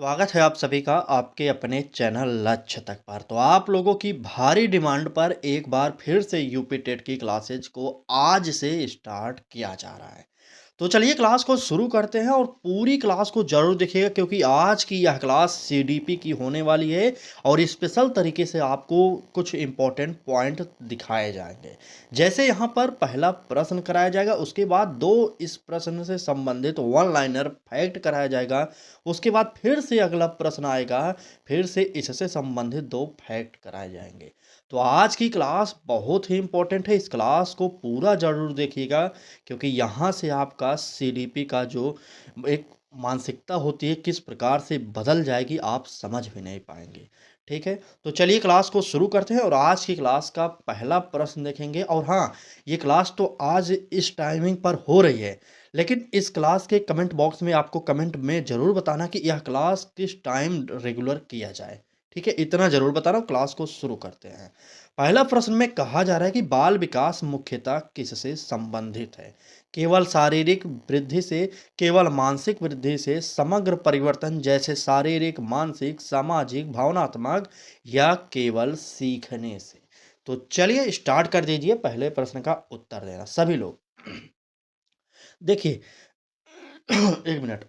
स्वागत है आप सभी का आपके अपने चैनल लक्ष्य तक पर। तो आप लोगों की भारी डिमांड पर एक बार फिर से यूपी टेट की क्लासेज को आज से स्टार्ट किया जा रहा है। तो चलिए क्लास को शुरू करते हैं और पूरी क्लास को ज़रूर देखिएगा क्योंकि आज की यह क्लास सीडीपी की होने वाली है और स्पेशल तरीके से आपको कुछ इम्पोर्टेंट पॉइंट दिखाए जाएंगे। जैसे यहाँ पर पहला प्रश्न कराया जाएगा, उसके बाद दो इस प्रश्न से संबंधित वन लाइनर फैक्ट कराया जाएगा, उसके बाद फिर से अगला प्रश्न आएगा, फिर से इससे संबंधित दो फैक्ट कराए जाएंगे। तो आज की क्लास बहुत ही इम्पोर्टेंट है, इस क्लास को पूरा ज़रूर देखिएगा क्योंकि यहाँ से आपका सीडीपी का जो एक मानसिकता होती है किस प्रकार से बदल जाएगी आप समझ भी नहीं पाएंगे। ठीक है, तो चलिए क्लास को शुरू करते हैं और आज की क्लास का पहला प्रश्न देखेंगे। और हाँ, ये क्लास तो आज इस टाइमिंग पर हो रही है, लेकिन इस क्लास के कमेंट बॉक्स में आपको कमेंट में ज़रूर बताना कि यह क्लास किस टाइम रेगुलर किया जाए। ठीक है, इतना ज़रूर बताना। क्लास को शुरू करते हैं। पहला प्रश्न में कहा जा रहा है कि बाल विकास मुख्यतः किससे संबंधित है? केवल शारीरिक वृद्धि से, केवल मानसिक वृद्धि से, समग्र परिवर्तन जैसे शारीरिक, मानसिक, सामाजिक, भावनात्मक या केवल सीखने से? तो चलिए स्टार्ट कर दीजिए पहले प्रश्न का उत्तर देना सभी लोग। देखिए, एक मिनट,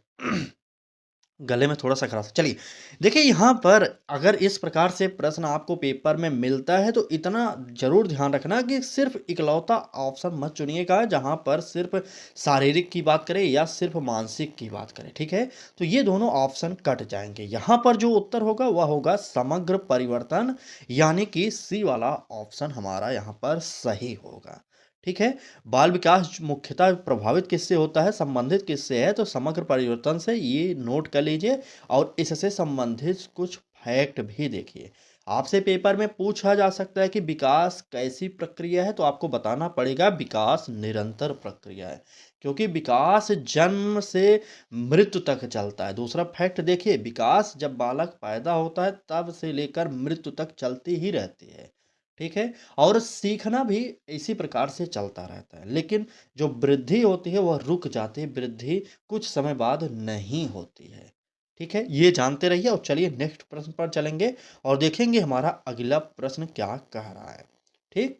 गले में थोड़ा सा खराश है। चलिए, देखिए यहाँ पर अगर इस प्रकार से प्रश्न आपको पेपर में मिलता है तो इतना ज़रूर ध्यान रखना कि सिर्फ इकलौता ऑप्शन मत चुनिएगा जहाँ पर सिर्फ शारीरिक की बात करें या सिर्फ मानसिक की बात करें। ठीक है, तो ये दोनों ऑप्शन कट जाएंगे। यहाँ पर जो उत्तर होगा वह होगा समग्र परिवर्तन, यानी कि सी वाला ऑप्शन हमारा यहाँ पर सही होगा। ठीक है, बाल विकास मुख्यतः प्रभावित किससे होता है, संबंधित किससे है, तो समग्र परिवर्तन से, ये नोट कर लीजिए। और इससे संबंधित कुछ फैक्ट भी देखिए। आपसे पेपर में पूछा जा सकता है कि विकास कैसी प्रक्रिया है, तो आपको बताना पड़ेगा विकास निरंतर प्रक्रिया है, क्योंकि विकास जन्म से मृत्यु तक चलता है। दूसरा फैक्ट देखिए, विकास जब बालक पैदा होता है तब से लेकर मृत्यु तक चलती ही रहती है। ठीक है, और सीखना भी इसी प्रकार से चलता रहता है, लेकिन जो वृद्धि होती है वह रुक जाती है, वृद्धि कुछ समय बाद नहीं होती है। ठीक है, ये जानते रहिए और चलिए नेक्स्ट प्रश्न पर चलेंगे और देखेंगे हमारा अगला प्रश्न क्या कह रहा है। ठीक,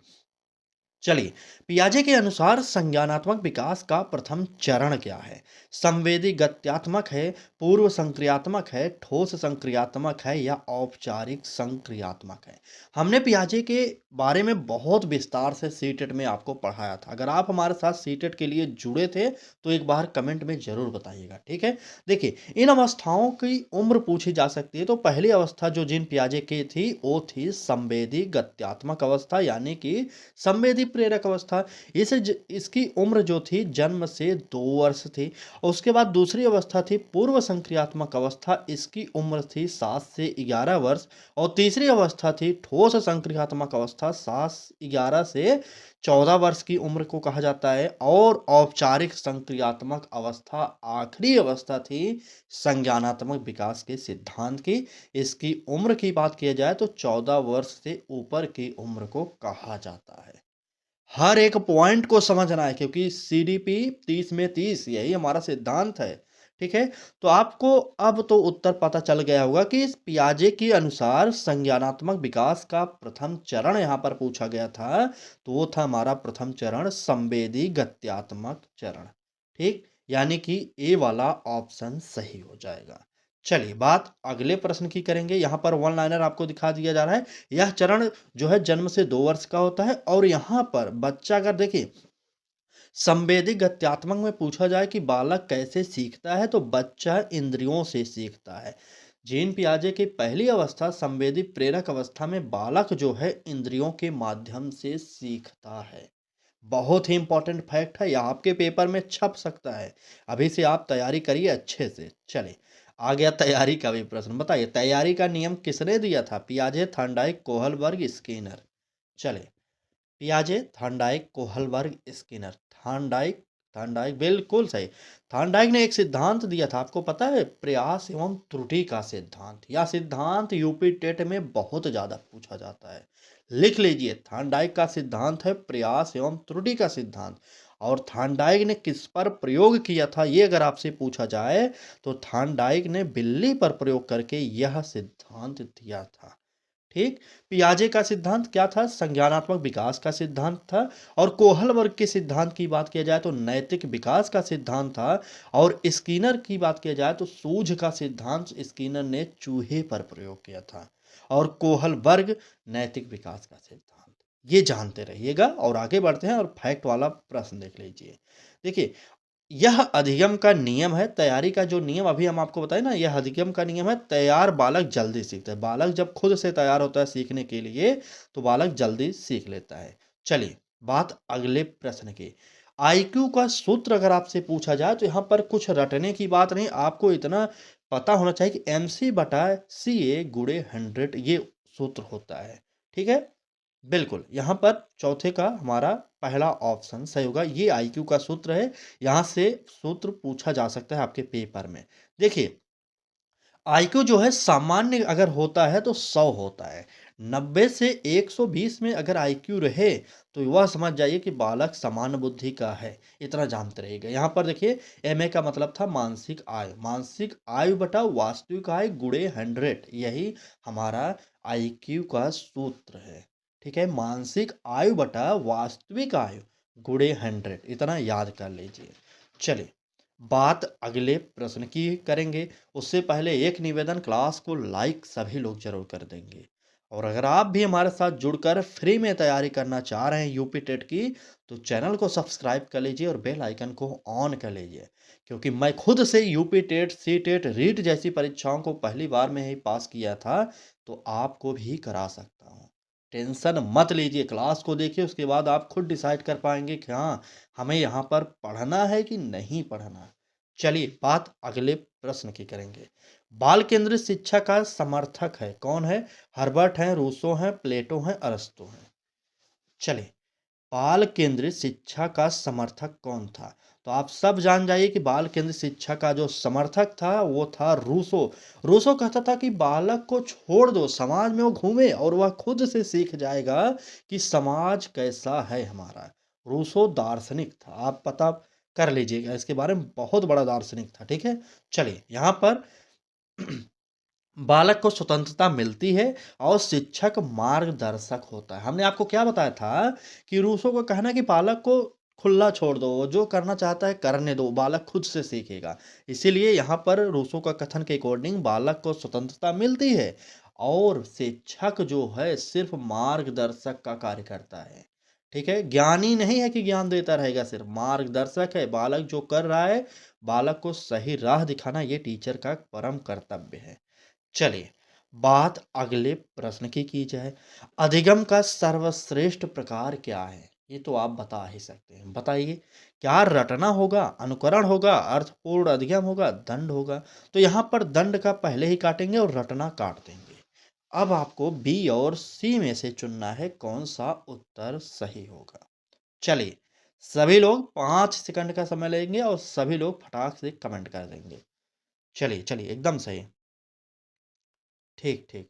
चलिए, पियाजे के अनुसार संज्ञानात्मक विकास का प्रथम चरण क्या है? संवेदी गत्यात्मक है, पूर्व संक्रियात्मक है, ठोस संक्रियात्मक है या औपचारिक संक्रियात्मक है? हमने पियाजे के बारे में बहुत विस्तार से सीटेट में आपको पढ़ाया था। अगर आप हमारे साथ सीटेट के लिए जुड़े थे तो एक बार कमेंट में जरूर बताइएगा। ठीक है, देखिए, इन अवस्थाओं की उम्र पूछी जा सकती है। तो पहली अवस्था जो जीन पियाजे की थी वो थी संवेदी गत्यात्मक अवस्था, यानी कि संवेदी प्रेरक अवस्था। इसकी उम्र जो थी जन्म से 2 वर्ष थी। और उसके बाद दूसरी अवस्था थी पूर्व संक्रियात्मक अवस्था, इसकी उम्र थी 7 से 11 वर्ष। और तीसरी अवस्था थी ठोस संक्रियात्मक अवस्था, 7 से 11 से 14 वर्ष की उम्र को कहा जाता है। और औपचारिक संक्रियात्मक अवस्था आखिरी अवस्था थी संज्ञानात्मक विकास के सिद्धांत की। इसकी उम्र की बात की जाए तो 14 वर्ष से ऊपर की उम्र को कहा जाता है। हर एक पॉइंट को समझना है क्योंकि सीडीपी 30 में 30 यही हमारा सिद्धांत है। ठीक है, तो आपको अब तो उत्तर पता चल गया होगा कि इस पियाजे के अनुसार संज्ञानात्मक विकास का प्रथम चरण यहाँ पर पूछा गया था, तो वो था हमारा प्रथम चरण संवेदी गत्यात्मक चरण। ठीक, यानी कि ए वाला ऑप्शन सही हो जाएगा। चलिए बात अगले प्रश्न की करेंगे। यहाँ पर वन लाइनर आपको दिखा दिया जा रहा है। यह चरण जो है जन्म से 2 वर्ष का होता है। और यहाँ पर बच्चा अगर देखिए संवेदी गत्यात्मक में पूछा जाए कि बालक कैसे सीखता है, तो बच्चा इंद्रियों से सीखता है। जीन पियाजे की पहली अवस्था संवेदी प्रेरक अवस्था में बालक जो है इंद्रियों के माध्यम से सीखता है। बहुत ही इंपॉर्टेंट फैक्ट है, यह आपके पेपर में छप सकता है। अभी से आप तैयारी करिए अच्छे से। चलिए, आ गया तैयारी का भी प्रश्न। बताइए, तैयारी का नियम किसने दिया था? पियाजे, थॉर्नडाइक, कोहलबर्ग, स्किनर। चले, पियाजे, Thorndike, Kohlberg, Skinner. Thorndike, Thorndike बिल्कुल सही। थॉर्नडाइक ने एक सिद्धांत दिया था, आपको पता है, प्रयास एवं त्रुटि का सिद्धांत। यह सिद्धांत यूपी टेट में बहुत ज्यादा पूछा जाता है। लिख लीजिए, थॉर्नडाइक का सिद्धांत है प्रयास एवं त्रुटि का सिद्धांत। और थानडाइक ने किस पर प्रयोग किया था, ये अगर आपसे पूछा जाए तो थानडाइक ने बिल्ली पर प्रयोग करके यह सिद्धांत दिया था। ठीक। पियाजे का सिद्धांत क्या था? संज्ञानात्मक विकास का सिद्धांत था। और कोहलबर्ग के सिद्धांत की बात किया जाए तो नैतिक विकास का सिद्धांत था। और स्किनर की बात किया जाए तो सूझ का सिद्धांत स्किनर ने चूहे पर प्रयोग किया था। और कोहलबर्ग नैतिक विकास का सिद्धांत। ये जानते रहिएगा और आगे बढ़ते हैं और फैक्ट वाला प्रश्न देख लीजिए। देखिए, यह अधिगम का नियम है, तैयारी का जो नियम अभी हम आपको बताए ना, यह अधिगम का नियम है। तैयार बालक जल्दी सीखता है। बालक जब खुद से तैयार होता है सीखने के लिए तो बालक जल्दी सीख लेता है। चलिए, बात अगले प्रश्न की। आईक्यू का सूत्र अगर आपसे पूछा जाए तो यहाँ पर कुछ रटने की बात नहीं, आपको इतना पता होना चाहिए कि MC/CA गुणे 100 ये सूत्र होता है। ठीक है, बिल्कुल, यहाँ पर चौथे का हमारा पहला ऑप्शन सही होगा। ये आईक्यू का सूत्र है। यहाँ से सूत्र पूछा जा सकता है आपके पेपर में। देखिए, आईक्यू जो है सामान्य अगर होता है तो 100 होता है। 90 से 120 में अगर आईक्यू रहे तो वह समझ जाइए कि बालक समान बुद्धि का है। इतना जानते रहिएगा। यहाँ पर देखिए, एमए का मतलब था मानसिक आयु। मानसिक आयु बटा वास्तविक आयु गुणे 100, यही हमारा आईक्यू का सूत्र है। ठीक है, मानसिक आयु बटा वास्तविक आयु गुणे 100, इतना याद कर लीजिए। चलिए, बात अगले प्रश्न की करेंगे। उससे पहले एक निवेदन, क्लास को लाइक सभी लोग जरूर कर देंगे। और अगर आप भी हमारे साथ जुड़कर फ्री में तैयारी करना चाह रहे हैं यूपी टेट की, तो चैनल को सब्सक्राइब कर लीजिए और बेल आइकन को ऑन कर लीजिए। क्योंकि मैं खुद से UP TET, C TET, REET जैसी परीक्षाओं को पहली बार में ही पास किया था, तो आपको भी करा सकता हूँ। टेंशन मत लीजिए, क्लास को देखिए, उसके बाद आप खुद डिसाइड कर पाएंगे कि हाँ, हमें यहाँ पर पढ़ना है कि नहीं पढ़ना। चलिए, बात अगले प्रश्न की करेंगे। बाल केंद्रित शिक्षा का समर्थक है कौन है? हर्बर्ट हैं, रूसो हैं, प्लेटो हैं, अरस्तू हैं। चलिए, बाल केंद्रित शिक्षा का समर्थक कौन था? तो आप सब जान जाइए कि बाल केंद्रित शिक्षा का जो समर्थक था वो था रूसो। रूसो कहता था कि बालक को छोड़ दो, समाज में वो घूमे और वह खुद से सीख जाएगा कि समाज कैसा है हमारा। रूसो दार्शनिक था, आप पता कर लीजिएगा इसके बारे में, बहुत बड़ा दार्शनिक था। ठीक है, चलिए, यहाँ पर बालक को स्वतंत्रता मिलती है और शिक्षक मार्गदर्शक होता है। हमने आपको क्या बताया था कि रूसो का कहना है कि बालक को खुला छोड़ दो, वो जो करना चाहता है करने दो, बालक खुद से सीखेगा। इसीलिए यहाँ पर रूसो का कथन के अकॉर्डिंग बालक को स्वतंत्रता मिलती है और शिक्षक जो है सिर्फ मार्गदर्शक का कार्य करता है। ठीक है, ज्ञानी नहीं है कि ज्ञान देता रहेगा, सिर्फ मार्गदर्शक है। बालक जो कर रहा है, बालक को सही राह दिखाना, ये टीचर का परम कर्तव्य है। चलिए, बात अगले प्रश्न की जाए। अधिगम का सर्वश्रेष्ठ प्रकार क्या है? ये तो आप बता ही सकते हैं, बताइए। क्या रटना होगा, अनुकरण होगा, अर्थपूर्ण अधिगम होगा, दंड होगा? तो यहाँ पर दंड का पहले ही काटेंगे और रटना काट देंगे। अब आपको बी और सी में से चुनना है कौन सा उत्तर सही होगा। चलिए, सभी लोग 5 सेकंड का समय लेंगे और सभी लोग फटाक से कमेंट कर देंगे। चलिए चलिए, एकदम सही। ठीक ठीक।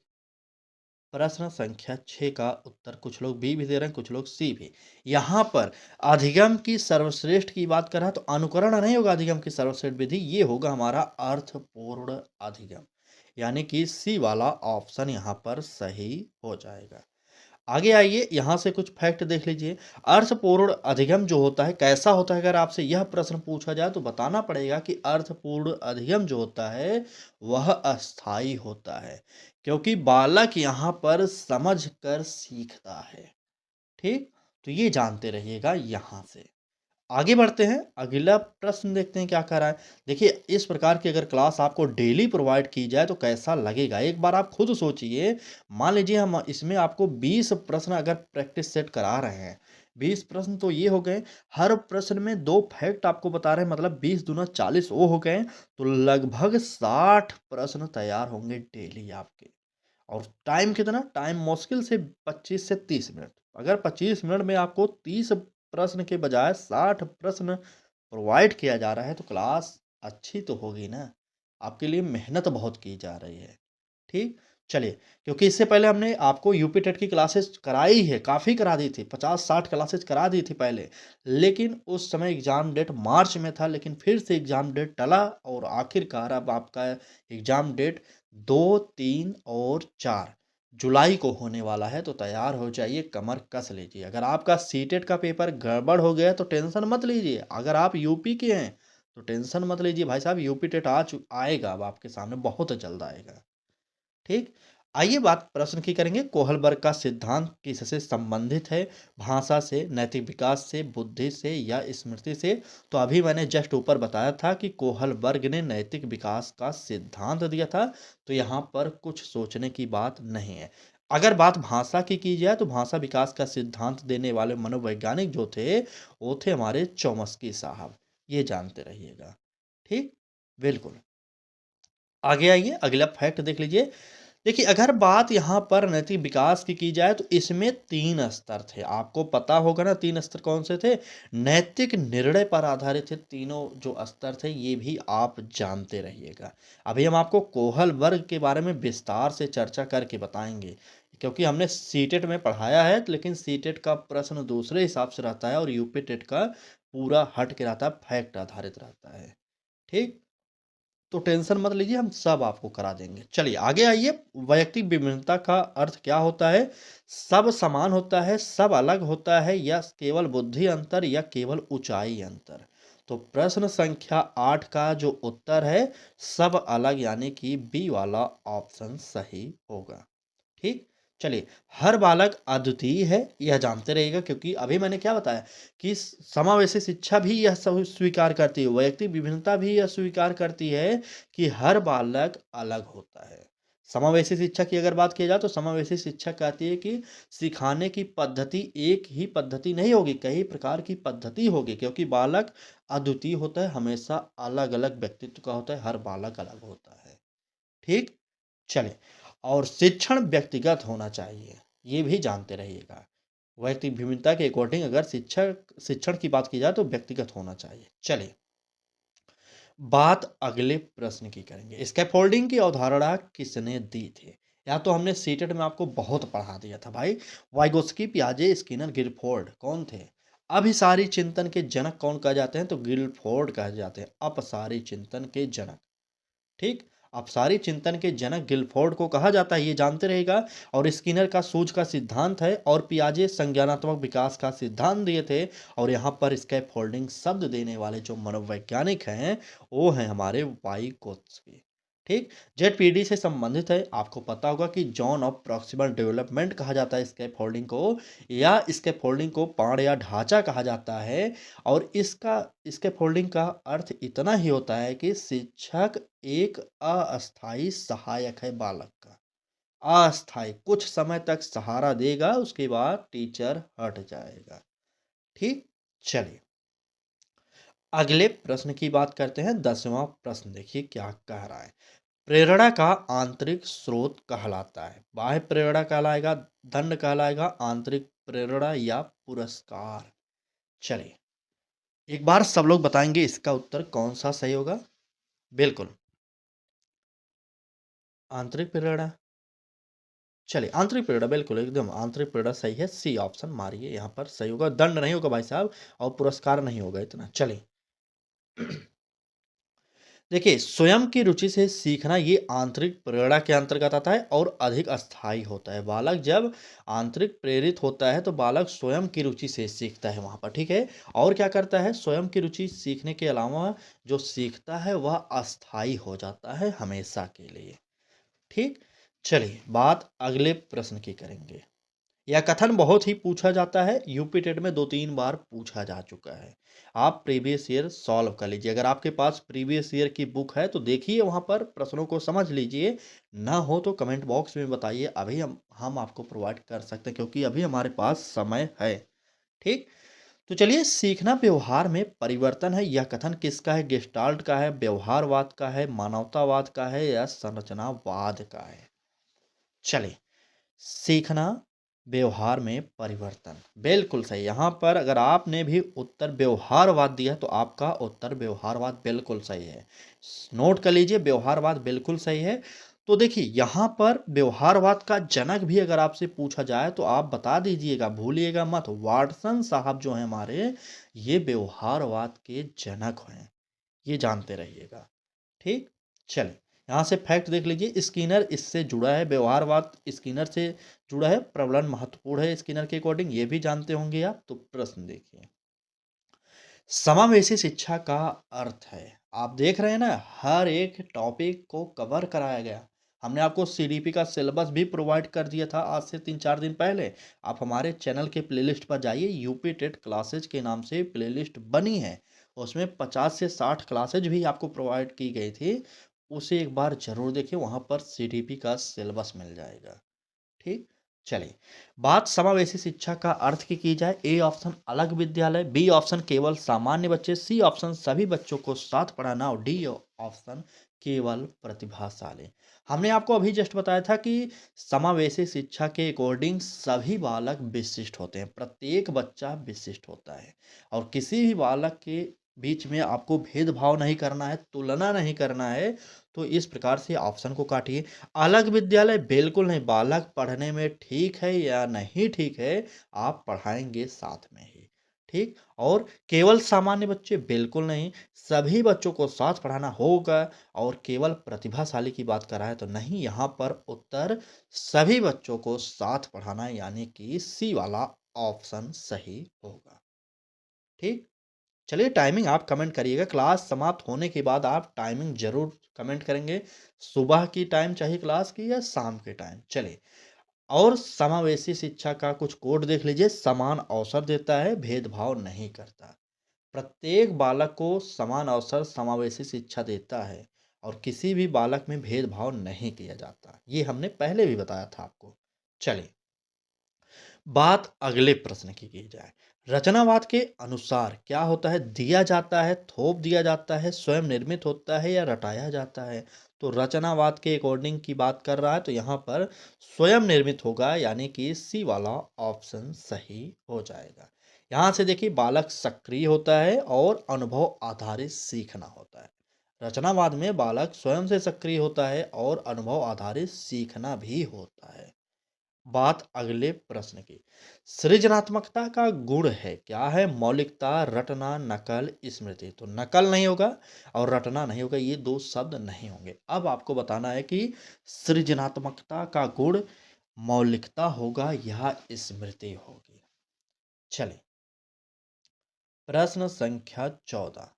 प्रश्न संख्या 6 का उत्तर कुछ लोग बी भी दे रहे हैं, कुछ लोग सी भी। यहाँ पर अधिगम की सर्वश्रेष्ठ की बात कर रहा है तो अनुकरण नहीं होगा अधिगम की सर्वश्रेष्ठ विधि, ये होगा हमारा अर्थपूर्ण अधिगम। यानी कि सी वाला ऑप्शन यहाँ पर सही हो जाएगा। आगे आइए, यहाँ से कुछ फैक्ट देख लीजिए। अर्थपूर्ण अधिगम जो होता है कैसा होता है, अगर आपसे यह प्रश्न पूछा जाए तो बताना पड़ेगा कि अर्थपूर्ण अधिगम जो होता है वह अस्थाई होता है, क्योंकि बालक यहाँ पर समझ कर सीखता है। ठीक, तो ये जानते रहिएगा। यहाँ से आगे बढ़ते हैं, अगला प्रश्न देखते हैं क्या कह रहा है। देखिए, इस प्रकार की अगर क्लास आपको डेली प्रोवाइड की जाए तो कैसा लगेगा, एक बार आप खुद सोचिए। मान लीजिए हम इसमें आपको 20 प्रश्न अगर प्रैक्टिस सेट करा रहे हैं, 20 प्रश्न तो ये हो गए, हर प्रश्न में 2 फैक्ट आपको बता रहे हैं, मतलब 20 दूना 40 वो हो गए। तो लगभग 60 प्रश्न तैयार होंगे डेली आपके। और टाइम कितना, टाइम मुश्किल से 25 से 30 मिनट। अगर 25 मिनट में आपको 30 प्रश्न के बजाय 60 प्रश्न प्रोवाइड किया जा रहा है तो क्लास अच्छी तो होगी ना। आपके लिए मेहनत बहुत की जा रही है। ठीक, चलिए, क्योंकि इससे पहले हमने आपको यूपी टेट की क्लासेस कराई है, काफ़ी करा दी थी, 50-60 क्लासेस करा दी थी पहले। लेकिन उस समय एग्ज़ाम डेट मार्च में था, लेकिन फिर से एग्ज़ाम डेट टला और आखिरकार अब आपका एग्ज़ाम डेट 2, 3 और 4 जुलाई को होने वाला है, तो तैयार हो जाइए, कमर कस लीजिए। अगर आपका सीटेट का पेपर गड़बड़ हो गया है, तो टेंशन मत लीजिए। अगर आप यूपी के हैं, तो टेंशन मत लीजिए भाई साहब, यूपी टेट आएगा अब आपके सामने, बहुत जल्द आएगा। ठीक। आइए बात प्रश्न की करेंगे, कोहलबर्ग का सिद्धांत किससे संबंधित है? भाषा से, नैतिक विकास से, बुद्धि से या स्मृति से? तो अभी मैंने जस्ट ऊपर बताया था कि कोहलबर्ग ने नैतिक विकास का सिद्धांत दिया था, तो यहाँ पर कुछ सोचने की बात नहीं है। अगर बात भाषा की जाए तो भाषा विकास का सिद्धांत देने वाले मनोवैज्ञानिक जो थे, वो थे हमारे चौमस्की साहब। ये जानते रहिएगा। ठीक। बिल्कुल। आगे आइए, अगला फैक्ट देख लीजिए। देखिए, अगर बात यहाँ पर नैतिक विकास की जाए तो इसमें 3 स्तर थे। आपको पता होगा ना 3 स्तर कौन-से थे? नैतिक निर्णय पर आधारित थे तीनों जो स्तर थे, ये भी आप जानते रहिएगा। अभी हम आपको कोहल वर्ग के बारे में विस्तार से चर्चा करके बताएँगे, क्योंकि हमने सीटेट में पढ़ाया है, लेकिन सीटेट का प्रश्न दूसरे हिसाब से रहता है और यूपी टेट का पूरा हट के रहता है, फैक्ट आधारित रहता है। ठीक? तो टेंशन मत लीजिए, हम सब आपको करा देंगे। चलिए आगे आइए, वैयक्तिक विभिन्नता का अर्थ क्या होता है? सब समान होता है, सब अलग होता है या केवल बुद्धि अंतर या केवल ऊंचाई अंतर? तो प्रश्न संख्या 8 का जो उत्तर है, सब अलग, यानी कि बी वाला ऑप्शन सही होगा। ठीक। चलिए, हर बालक अद्वितीय है, यह जानते रहिएगा, क्योंकि अभी मैंने क्या बताया कि समावेशी शिक्षा भी यह स्वीकार करती है, वैयक्तिक विभिन्नता भी यह स्वीकार करती है कि हर बालक अलग होता है। समावेशी शिक्षा की अगर बात की जाए तो समावेशी शिक्षा कहती है कि सिखाने की पद्धति एक ही पद्धति नहीं होगी, कई प्रकार की पद्धति होगी, क्योंकि बालक अद्वितीय होता है, हमेशा अलग अलग व्यक्तित्व का होता है, हर बालक अलग होता है। ठीक। चलें, और शिक्षण व्यक्तिगत होना चाहिए, ये भी जानते रहिएगा। वैयक्तिक भिन्नता के अकॉर्डिंग अगर शिक्षण की बात की जाए तो व्यक्तिगत होना चाहिए। चलिए, बात अगले प्रश्न की करेंगे, स्कैफोल्डिंग की अवधारणा किसने दी थी? या तो हमने सीटेट में आपको बहुत पढ़ा दिया था भाई। वाइगोस्की, पियाजे, स्किनर, गिलफोर्ड कौन थे? अभिसारी चिंतन के जनक कौन कहा जाते हैं? तो गिलफोर्ड कहे जाते हैं, अपसारी चिंतन के जनक। ठीक। अपसारी चिंतन के जनक गिलफोर्ड को कहा जाता है, ये जानते रहेगा। और स्किनर का सूझ का सिद्धांत है, और पियाजे संज्ञानात्मक विकास का सिद्धांत दिए थे। और यहाँ पर स्कैप फोल्डिंग शब्द देने वाले जो मनोवैज्ञानिक हैं, वो हैं हमारे वाइगोत्स्की। ठीक। जेडपीडी से संबंधित है, आपको पता होगा कि जॉन ऑफ प्रॉक्सिमल डेवलपमेंट कहा जाता है स्कैप फोल्डिंग को, या स्कैप फोल्डिंग को पाड़ या ढांचा कहा जाता है। और इसका स्कैफोल्डिंग का अर्थ इतना ही होता है कि शिक्षक एक अस्थाई सहायक है बालक का। अस्थाई, कुछ समय तक सहारा देगा, उसके बाद टीचर हट जाएगा। ठीक। चलिए, अगले प्रश्न की बात करते हैं। 10वां प्रश्न देखिए क्या कह रहा है। प्रेरणा का आंतरिक स्रोत कहलाता है? बाह्य प्रेरणा कहलाएगा, दंड कहलाएगा, आंतरिक प्रेरणा या पुरस्कार? चलिए, एक बार सब लोग बताएंगे इसका उत्तर कौन सा सही होगा। बिल्कुल, आंतरिक प्रेरणा। चलिए, आंतरिक प्रेरणा, बिल्कुल एकदम आंतरिक प्रेरणा सही है, सी ऑप्शन मारिए, यहाँ पर सही होगा। दंड नहीं होगा भाई साहब, और पुरस्कार नहीं होगा इतना। चलिए, देखिए, स्वयं की रुचि से सीखना ये आंतरिक प्रेरणा के अंतर्गत आता है और अधिक अस्थायी होता है। बालक जब आंतरिक प्रेरित होता है तो बालक स्वयं की रुचि से सीखता है वहाँ पर। ठीक है। और क्या करता है, स्वयं की रुचि सीखने के अलावा जो सीखता है वह अस्थायी हो जाता है हमेशा के लिए। ठीक। चलिए, बात अगले प्रश्न की करेंगे। यह कथन बहुत ही पूछा जाता है, यूपी टेट में 2-3 बार पूछा जा चुका है। आप प्रीवियस ईयर सॉल्व कर लीजिए, अगर आपके पास प्रीवियस ईयर की बुक है तो देखिए, वहाँ पर प्रश्नों को समझ लीजिए। ना हो तो कमेंट बॉक्स में बताइए, अभी हम आपको प्रोवाइड कर सकते हैं, क्योंकि अभी हमारे पास समय है। ठीक। तो चलिए, सीखना व्यवहार में परिवर्तन है, यह कथन किसका है? गेस्टाल्ट का है, व्यवहारवाद का है, मानवतावाद का है या संरचनावाद का है? चलिए, सीखना व्यवहार में परिवर्तन, बिल्कुल सही। यहाँ पर अगर आपने भी उत्तर व्यवहारवाद दिया है, तो आपका उत्तर व्यवहारवाद बिल्कुल सही है। नोट कर लीजिए, व्यवहारवाद बिल्कुल सही है। तो देखिए यहाँ पर व्यवहारवाद का जनक भी अगर आपसे पूछा जाए तो आप बता दीजिएगा, भूलिएगा मत, वाटसन साहब जो हैं हमारे, ये व्यवहारवाद के जनक हैं, ये जानते रहिएगा। ठीक? चलिए, यहाँ से फैक्ट देख लीजिए, स्किनर इससे जुड़ा है, व्यवहारवाद स्किनर से जुड़ा है, प्रबलन महत्वपूर्ण है स्किनर के अकॉर्डिंग, ये भी जानते होंगे आप। तो प्रश्न देखिए, समावेशी शिक्षा का अर्थ है, आप देख रहे हैं ना, हर एक टॉपिक को कवर कराया गया। हमने आपको सीडीपी का सिलेबस भी प्रोवाइड कर दिया था आज से 3-4 दिन पहले। आप हमारे चैनल के प्लेलिस्ट पर जाइए, यूपी टेट क्लासेज के नाम से प्लेलिस्ट बनी है, उसमें 50 से 60 क्लासेज भी आपको प्रोवाइड की गई थी। उसे एक बार जरूर देखिए, वहाँ पर सीडीपी का सिलेबस मिल जाएगा। ठीक? चलिए, बात समावेशी शिक्षा का अर्थ की जाए, ए ऑप्शन अलग विद्यालय, बी ऑप्शन केवल सामान्य बच्चे, सी ऑप्शन सभी बच्चों को साथ पढ़ाना और डी ऑप्शन केवल प्रतिभाशाली। हमने आपको अभी जस्ट बताया था कि समावेशी शिक्षा के अकॉर्डिंग सभी बालक विशिष्ट होते हैं, प्रत्येक बच्चा विशिष्ट होता है और किसी भी बालक के बीच में आपको भेदभाव नहीं करना है, तुलना नहीं करना है। तो इस प्रकार से ऑप्शन को काटिए। अलग विद्यालय बिल्कुल नहीं, बालक पढ़ने में ठीक है या नहीं ठीक है, आप पढ़ाएंगे साथ में ही। ठीक? और केवल सामान्य बच्चे बिल्कुल नहीं, सभी बच्चों को साथ पढ़ाना होगा। और केवल प्रतिभाशाली की बात कर रहा है तो नहीं, यहाँ पर उत्तर सभी बच्चों को साथ पढ़ाना, यानी कि सी वाला ऑप्शन सही होगा। ठीक? चलिए, टाइमिंग आप कमेंट करिएगा, क्लास समाप्त होने के बाद आप टाइमिंग जरूर कमेंट करेंगे, सुबह की टाइम चाहिए क्लास की या शाम के टाइम। चलिए, और समावेशी शिक्षा का कुछ कोड देख लीजिए, समान अवसर देता है, भेदभाव नहीं करता, प्रत्येक बालक को समान अवसर समावेशी शिक्षा देता है और किसी भी बालक में भेदभाव नहीं किया जाता, ये हमने पहले भी बताया था आपको। चलिए, बात अगले प्रश्न की जाए, रचनावाद के अनुसार क्या होता है, दिया जाता है, थोप दिया जाता है, स्वयं निर्मित होता है या रटाया जाता है। तो रचनावाद के अकॉर्डिंग की बात कर रहा है तो यहाँ पर स्वयं निर्मित होगा, यानी कि सी वाला ऑप्शन सही हो जाएगा। यहाँ से देखिए, बालक सक्रिय होता है और अनुभव आधारित सीखना होता है। रचनावाद में बालक स्वयं से सक्रिय होता है और अनुभव आधारित सीखना भी होता है। बात अगले प्रश्न की, सृजनात्मकता का गुण है, क्या है, मौलिकता, रटना, नकल, स्मृति। तो नकल नहीं होगा और रटना नहीं होगा, ये दो शब्द नहीं होंगे। अब आपको बताना है कि सृजनात्मकता का गुण मौलिकता होगा या स्मृति होगी। चलिए, प्रश्न संख्या 14,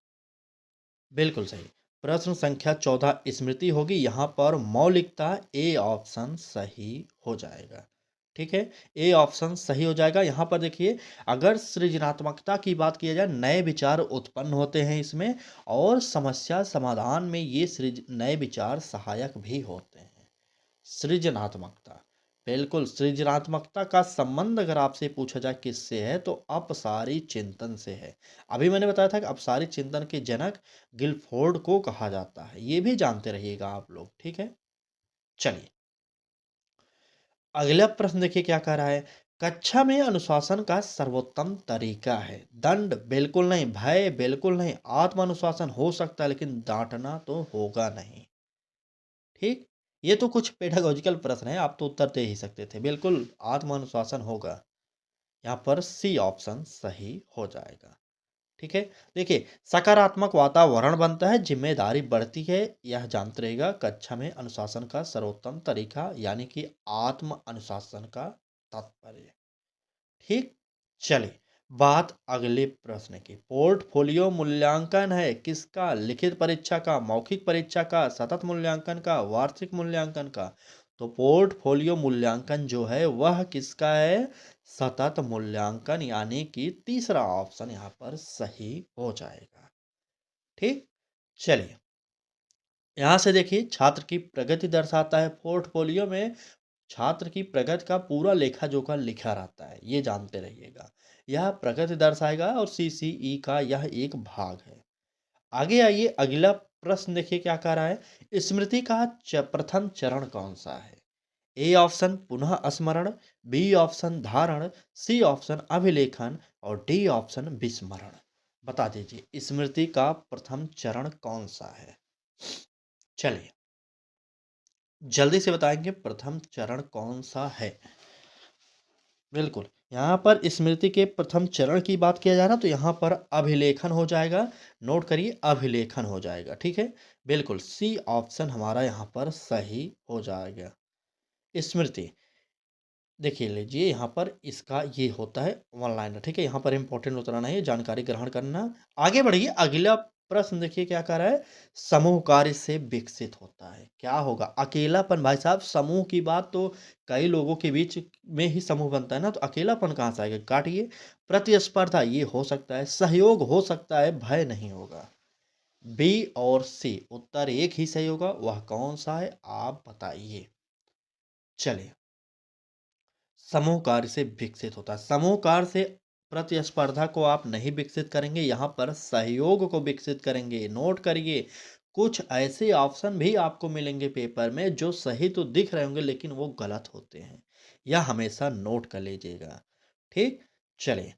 बिल्कुल सही, प्रश्न संख्या 14 स्मृति होगी, यहाँ पर मौलिकता, ए ऑप्शन सही हो जाएगा। ठीक है, ए ऑप्शन सही हो जाएगा। यहाँ पर देखिए, अगर सृजनात्मकता की बात की जाए, नए विचार उत्पन्न होते हैं इसमें और समस्या समाधान में ये सृज नए विचार सहायक भी होते हैं। सृजनात्मकता, बिल्कुल, सृजनात्मकता का संबंध अगर आपसे पूछा जाए किससे है तो अपसारी चिंतन से है। अभी मैंने बताया था कि अपसारी चिंतन के जनक गिलफोर्ड को कहा जाता है, ये भी जानते रहिएगा आप लोग। ठीक है, चलिए, अगला प्रश्न देखिए क्या कह रहा है, कक्षा में अनुशासन का सर्वोत्तम तरीका है, दंड बिल्कुल नहीं, भय बिल्कुल नहीं, आत्म अनुशासन हो सकता है लेकिन डांटना तो होगा नहीं। ठीक, ये तो कुछ पेडागोजिकल प्रश्न है, आप तो उत्तर दे ही सकते थे, बिल्कुल आत्म अनुशासन होगा। यहाँ पर सी ऑप्शन सही हो जाएगा। ठीक है, देखिए, सकारात्मक वातावरण बनता है, जिम्मेदारी बढ़ती है, यह जानते रहेगा, कक्षा में अनुशासन का सर्वोत्तम तरीका, यानी कि आत्म अनुशासन का तात्पर्य। ठीक, चलिए, बात अगले प्रश्न की, पोर्टफोलियो मूल्यांकन है किसका, लिखित परीक्षा का, मौखिक परीक्षा का, सतत मूल्यांकन का, वार्षिक मूल्यांकन का। तो पोर्टफोलियो मूल्यांकन जो है वह किसका है, सतत मूल्यांकन, यानी कि तीसरा ऑप्शन यहाँ पर सही हो जाएगा। ठीक, चलिए, यहाँ से देखिए, छात्र की प्रगति दर्शाता है, पोर्टफोलियो में छात्र की प्रगति का पूरा लेखा जोखा लिखा रहता है, ये जानते रहिएगा, यह प्रगति दर्शाएगा और सीसीई का यह एक भाग है। आगे आइए, अगला प्रश्न देखिए क्या कह रहा है, स्मृति का प्रथम चरण कौन सा है, ए ऑप्शन पुनः स्मरण, बी ऑप्शन धारण, सी ऑप्शन अभिलेखन और डी ऑप्शन विस्मरण। बता दीजिए, स्मृति का प्रथम चरण कौन सा है। चलिए, जल्दी से बताएंगे प्रथम चरण कौन सा है। बिल्कुल, यहाँ पर स्मृति के प्रथम चरण की बात किया जा रहा तो यहाँ पर अभिलेखन हो जाएगा। नोट करिए, अभिलेखन हो जाएगा, ठीक है। बिल्कुल, सी ऑप्शन हमारा यहाँ पर सही हो जाएगा। स्मृति, देखिए लीजिए यहाँ पर इसका ये होता है वन लाइनर, ठीक है। यहाँ पर इंपॉर्टेंट उतना नहीं, जानकारी ग्रहण करना। आगे बढ़िए, अगला प्रश्न देखिए क्या कर रहा है। समूह कार्य से विकसित होता है, क्या होगा। अकेलापन भाई साहब, समूह की बात तो कई लोगों के बीच में ही समूह बनता है ना, तो अकेलापन कहाँ से आएगा। काटिए, प्रतिस्पर्धा ये हो सकता है, सहयोग हो सकता है, भय नहीं होगा। बी और सी उत्तर एक ही सही होगा, वह कौन सा है आप बताइए। चलिए, समूह कार्य से विकसित होता है। समूह कार्य से प्रतिस्पर्धा को आप नहीं विकसित करेंगे, यहाँ पर सहयोग को विकसित करेंगे। नोट करिए, कुछ ऐसे ऑप्शन भी आपको मिलेंगे पेपर में जो सही तो दिख रहे होंगे लेकिन वो गलत होते हैं, यह हमेशा नोट कर लीजिएगा, ठीक। चलिए,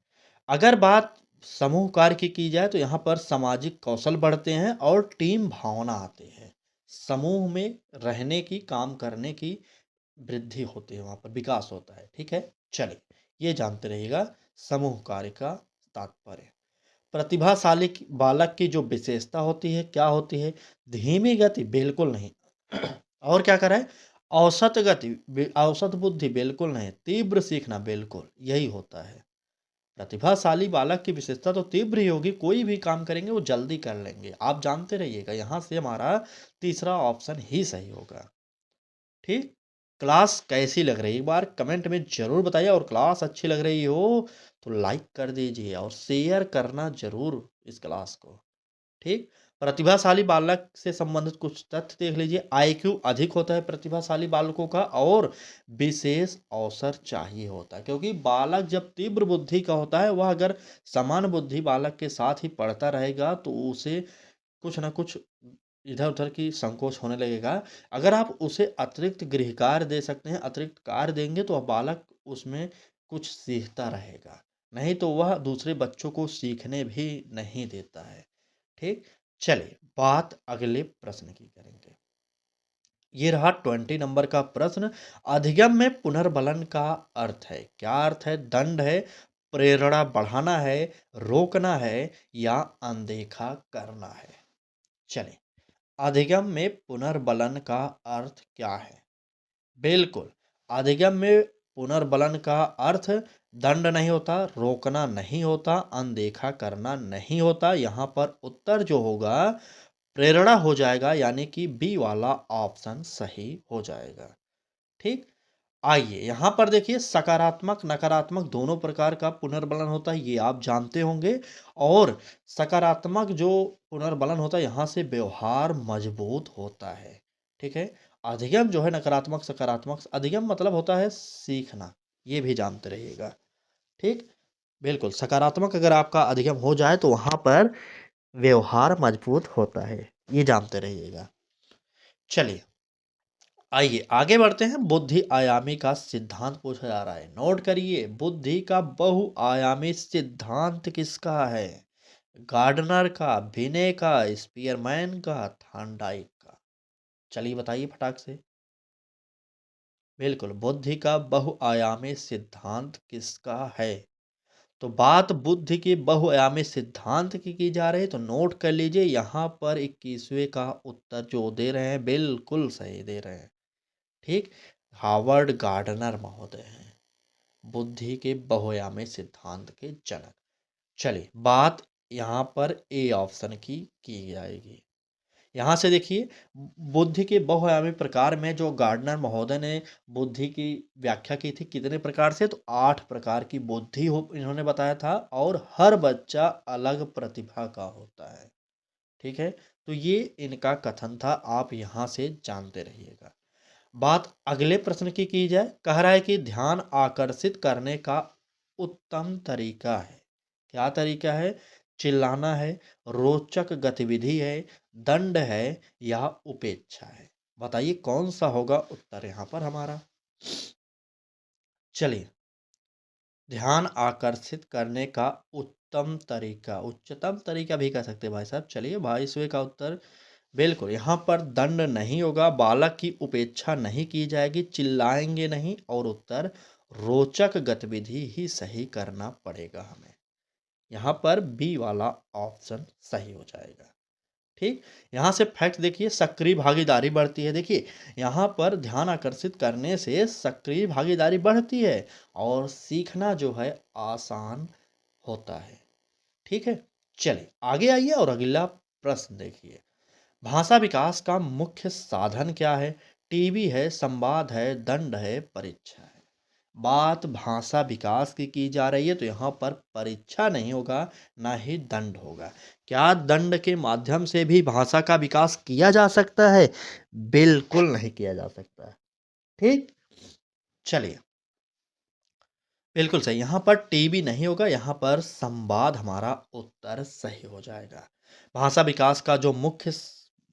अगर बात समूह कार्य की जाए तो यहाँ पर सामाजिक कौशल बढ़ते हैं और टीम भावना आते हैं। समूह में रहने की, काम करने की वृद्धि होती है, वहाँ पर विकास होता है, ठीक है। चलिए, ये जानते रहिएगा समूह कार्य का तात्पर्य। प्रतिभाशाली बालक की जो विशेषता होती है क्या होती है। धीमी गति बिल्कुल नहीं। और क्या करें, औसत गति, औसत बुद्धि बिल्कुल नहीं, तीव्र सीखना बिल्कुल, यही होता है। प्रतिभाशाली बालक की विशेषता तो तीव्र ही होगी, कोई भी काम करेंगे वो जल्दी कर लेंगे, आप जानते रहिएगा। यहाँ से हमारा तीसरा ऑप्शन ही सही होगा, ठीक। क्लास कैसी लग रही है एक बार कमेंट में ज़रूर बताइए, और क्लास अच्छी लग रही हो तो लाइक कर दीजिए और शेयर करना ज़रूर इस क्लास को, ठीक। प्रतिभाशाली बालक से संबंधित कुछ तथ्य देख लीजिए। आईक्यू अधिक होता है प्रतिभाशाली बालकों का, और विशेष अवसर चाहिए होता है, क्योंकि बालक जब तीव्र बुद्धि का होता है, वह अगर समान बुद्धि बालक के साथ ही पढ़ता रहेगा तो उसे कुछ ना कुछ इधर-उधर की संकोच होने लगेगा। अगर आप उसे अतिरिक्त गृह कार्य दे सकते हैं, अतिरिक्त कार्य देंगे तो वह बालक उसमें कुछ सीखता रहेगा। नहीं तो वह दूसरे बच्चों को सीखने भी नहीं देता है, ठीक? चलिए, बात अगले प्रश्न की करेंगे। ये रहा 20 नंबर का प्रश्न। अधिगम में पुनर्बलन का अर्थ है, क्या अर्थ है। दंड है, प्रेरणा बढ़ाना है, रोकना है या अनदेखा करना है। चलिए, अधिगम में पुनर्बलन का अर्थ क्या है? बिल्कुल, अधिगम में पुनर्बलन का अर्थ दंड नहीं होता, रोकना नहीं होता, अनदेखा करना नहीं होता। यहाँ पर उत्तर जो होगा प्रेरणा हो जाएगा, यानी कि बी वाला ऑप्शन सही हो जाएगा, ठीक। आइए यहाँ पर देखिए, सकारात्मक नकारात्मक दोनों प्रकार का पुनर्बलन होता है, ये आप जानते होंगे। और सकारात्मक जो पुनर्बलन होता है, यहाँ से व्यवहार मजबूत होता है, ठीक है। अधिगम जो है नकारात्मक सकारात्मक, अधिगम मतलब होता है सीखना, ये भी जानते रहिएगा, ठीक। बिल्कुल, सकारात्मक अगर आपका अधिगम हो जाए तो वहाँ पर व्यवहार मजबूत होता है, ये जानते रहिएगा। चलिए, आइए आगे बढ़ते हैं। बुद्धि आयामी का सिद्धांत पूछा जा रहा है, नोट करिए। बुद्धि का बहुआयामी सिद्धांत किसका है। गार्डनर का, बिने का, स्पीयरमैन का, थॉर्नडाइक का। चलिए बताइए फटाक से। बिल्कुल, बुद्धि का बहुआयामी सिद्धांत किसका है। तो बात बुद्धि के बहुआयामी सिद्धांत की जा रही है, तो नोट कर लीजिए। यहाँ पर 21वें का उत्तर जो दे रहे हैं बिल्कुल सही दे रहे हैं, ठीक। हावर्ड गार्डनर महोदय हैं बुद्धि के बहुआयामी सिद्धांत के जनक। चलिए, बात यहाँ पर ए ऑप्शन की जाएगी। यहाँ से देखिए, बुद्धि के बहुआयामी प्रकार में जो गार्डनर महोदय ने बुद्धि की व्याख्या की थी कितने प्रकार से, तो 8 प्रकार की बुद्धि हो इन्होंने बताया था, और हर बच्चा अलग प्रतिभा का होता है, ठीक है। तो ये इनका कथन था, आप यहाँ से जानते रहिएगा। बात अगले प्रश्न की जाए, कह रहा है कि ध्यान आकर्षित करने का उत्तम तरीका है, क्या तरीका है। चिल्लाना है, रोचक गतिविधि है, दंड है या उपेक्षा है। बताइए कौन सा होगा उत्तर यहाँ पर हमारा। चलिए, ध्यान आकर्षित करने का उत्तम तरीका, उच्चतम तरीका भी कह सकते हैं भाई साहब। चलिए, 22वें का उत्तर बिल्कुल, यहाँ पर दंड नहीं होगा, बालक की उपेक्षा नहीं की जाएगी, चिल्लाएँगे नहीं और उत्तर रोचक गतिविधि ही सही करना पड़ेगा हमें। यहाँ पर बी वाला ऑप्शन सही हो जाएगा। ठीक? यहाँ से फैक्ट देखिए, सक्रिय भागीदारी बढ़ती है। देखिए, यहाँ पर ध्यान आकर्षित करने से सक्रिय भागीदारी बढ़ती है और सीखना जो है आसान होता है। ठीक है? चलिए आगे आइए और अगला प्रश्न देखिए। भाषा विकास का मुख्य साधन क्या है? टीवी है, संवाद है, दंड है, परीक्षा है। बात भाषा विकास की जा रही है तो यहाँ पर परीक्षा नहीं होगा, ना ही दंड होगा। क्या दंड के माध्यम से भी भाषा का विकास किया जा सकता है? बिल्कुल नहीं किया जा सकता है। ठीक? चलिए, बिल्कुल सही। यहाँ पर टीबी नहीं होगा, यहाँ पर संवाद हमारा उत्तर सही हो जाएगा। भाषा विकास का जो मुख्य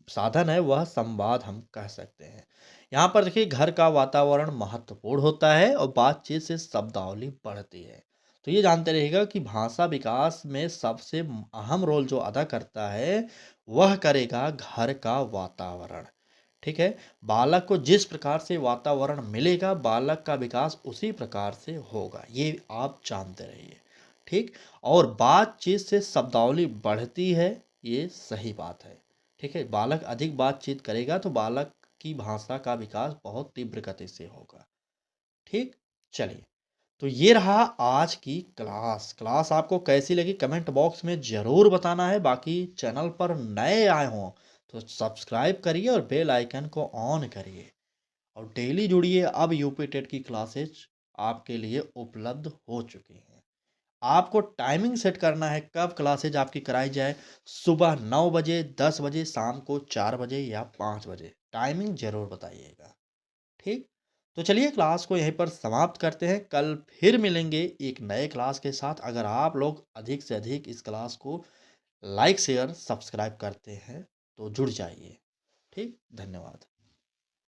साधन है वह संवाद हम कह सकते हैं। यहाँ पर देखिए, घर का वातावरण महत्वपूर्ण होता है और बातचीत से शब्दावली बढ़ती है। तो ये जानते रहिएगा कि भाषा विकास में सबसे अहम रोल जो अदा करता है वह करेगा घर का वातावरण। ठीक है? बालक को जिस प्रकार से वातावरण मिलेगा, बालक का विकास उसी प्रकार से होगा। ये आप जानते रहिए। ठीक? और बातचीत से शब्दावली बढ़ती है, ये सही बात है। ठीक है? बालक अधिक बातचीत करेगा तो बालक की भाषा का विकास बहुत तीव्र गति से होगा। ठीक? चलिए, तो ये रहा आज की क्लास। क्लास आपको कैसी लगी कमेंट बॉक्स में ज़रूर बताना है। बाकी चैनल पर नए आए हों तो सब्सक्राइब करिए और बेल आइकन को ऑन करिए और डेली जुड़िए। अब यूपी टेट की क्लासेज आपके लिए उपलब्ध हो चुकी हैं। आपको टाइमिंग सेट करना है कब क्लासेज आपकी कराई जाए। सुबह 9 बजे, 10 बजे, शाम को 4 बजे या 5 बजे। टाइमिंग ज़रूर बताइएगा। ठीक? तो चलिए क्लास को यहीं पर समाप्त करते हैं। कल फिर मिलेंगे एक नए क्लास के साथ। अगर आप लोग अधिक से अधिक इस क्लास को लाइक, शेयर, सब्सक्राइब करते हैं तो जुड़ जाइए। ठीक? धन्यवाद।